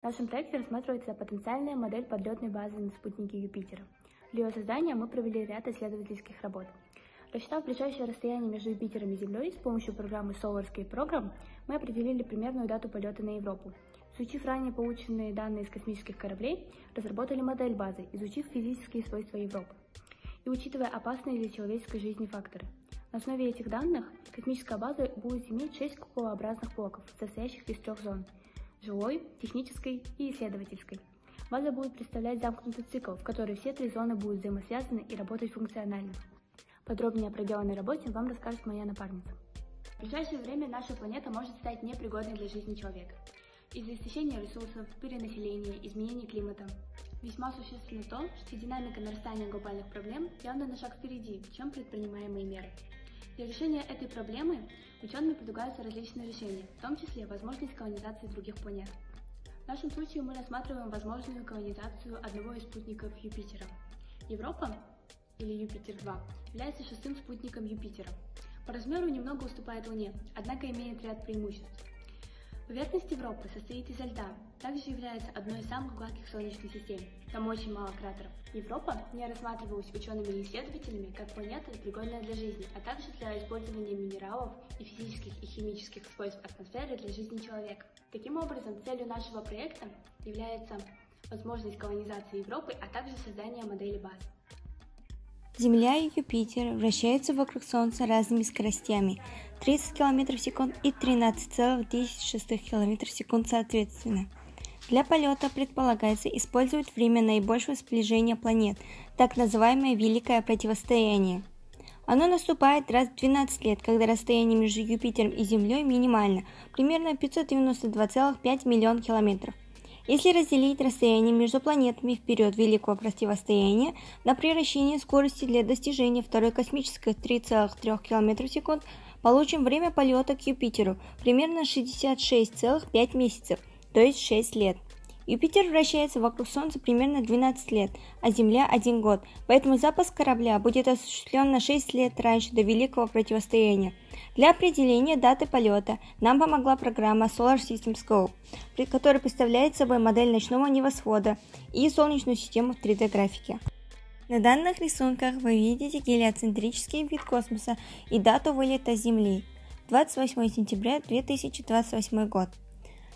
В нашем проекте рассматривается потенциальная модель подлетной базы на спутнике Юпитера. Для ее создания мы провели ряд исследовательских работ. Рассчитав ближайшее расстояние между Юпитером и Землей с помощью программы SolarScape Program, мы определили примерную дату полета на Европу. Изучив ранее полученные данные из космических кораблей, разработали модель базы, изучив физические свойства Европы и учитывая опасные для человеческой жизни факторы. На основе этих данных космическая база будет иметь 6 куполообразных блоков, состоящих из 3 зон – жилой, технической и исследовательской. База будет представлять замкнутый цикл, в который все 3 зоны будут взаимосвязаны и работать функционально. Подробнее о проделанной работе вам расскажет моя напарница. В ближайшее время наша планета может стать непригодной для жизни человека из-за истощения ресурсов, перенаселения, изменения климата. Весьма существенно то, что динамика нарастания глобальных проблем явно на шаг впереди, чем предпринимаемые меры. Для решения этой проблемы учеными предлагаются различные решения, в том числе возможность колонизации других планет. В нашем случае мы рассматриваем возможную колонизацию одного из спутников Юпитера. Европа, или Юпитер-2, является 6-м спутником Юпитера. По размеру немного уступает Луне, однако имеет ряд преимуществ. Поверхность Европы состоит изо льда, также является одной из самых гладких Солнечной систем, там очень мало кратеров. Европа не рассматривалась учеными и исследователями как планета, пригодная для жизни, а также для использования минералов и физических и химических свойств атмосферы для жизни человека. Таким образом, целью нашего проекта является возможность колонизации Европы, а также создание модели баз. Земля и Юпитер вращаются вокруг Солнца разными скоростями – 30 км в секунду и 13,1 км в секунду соответственно. Для полета предполагается использовать время наибольшего сближения планет, так называемое Великое противостояние. Оно наступает раз в 12 лет, когда расстояние между Юпитером и Землей минимально, примерно 592,5 миллиона километров. Если разделить расстояние между планетами в период Великого противостояния на превращение скорости для достижения второй космической 3,3 км в секунду, получим время полета к Юпитеру примерно 66,5 месяцев, то есть 6 лет. Юпитер вращается вокруг Солнца примерно 12 лет, а Земля 1 год, поэтому запуск корабля будет осуществлен на 6 лет раньше до Великого противостояния. Для определения даты полета нам помогла программа Solar System Scope, которая представляет собой модель ночного небосвода и Солнечную систему в 3D-графике. На данных рисунках вы видите гелиоцентрический вид космоса и дату вылета Земли – 28 сентября 2028 год.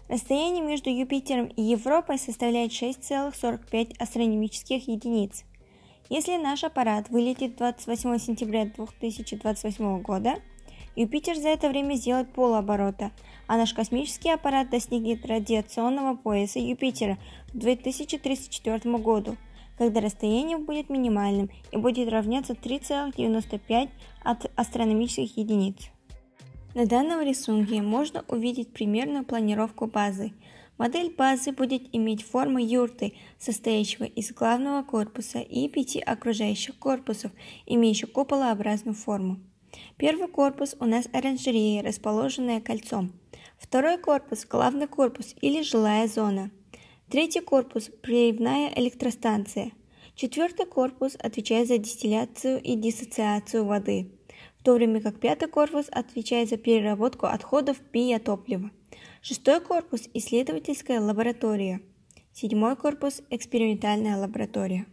Расстояние между Юпитером и Европой составляет 6,45 астрономических единиц. Если наш аппарат вылетит 28 сентября 2028 года, Юпитер за это время сделает полоборота, а наш космический аппарат достигнет радиационного пояса Юпитера к 2034 году, когда расстояние будет минимальным и будет равняться 3,95 астрономических единиц. На данном рисунке можно увидеть примерную планировку базы. Модель базы будет иметь форму юрты, состоящего из главного корпуса и 5 окружающих корпусов, имеющих куполообразную форму. Первый корпус у нас оранжерея, расположенная кольцом. Второй корпус – главный корпус или жилая зона. Третий корпус – приливная электростанция. Четвертый корпус отвечает за дистилляцию и диссоциацию воды, в то время как пятый корпус отвечает за переработку отходов биотоплива. Шестой корпус – исследовательская лаборатория. Седьмой корпус – экспериментальная лаборатория.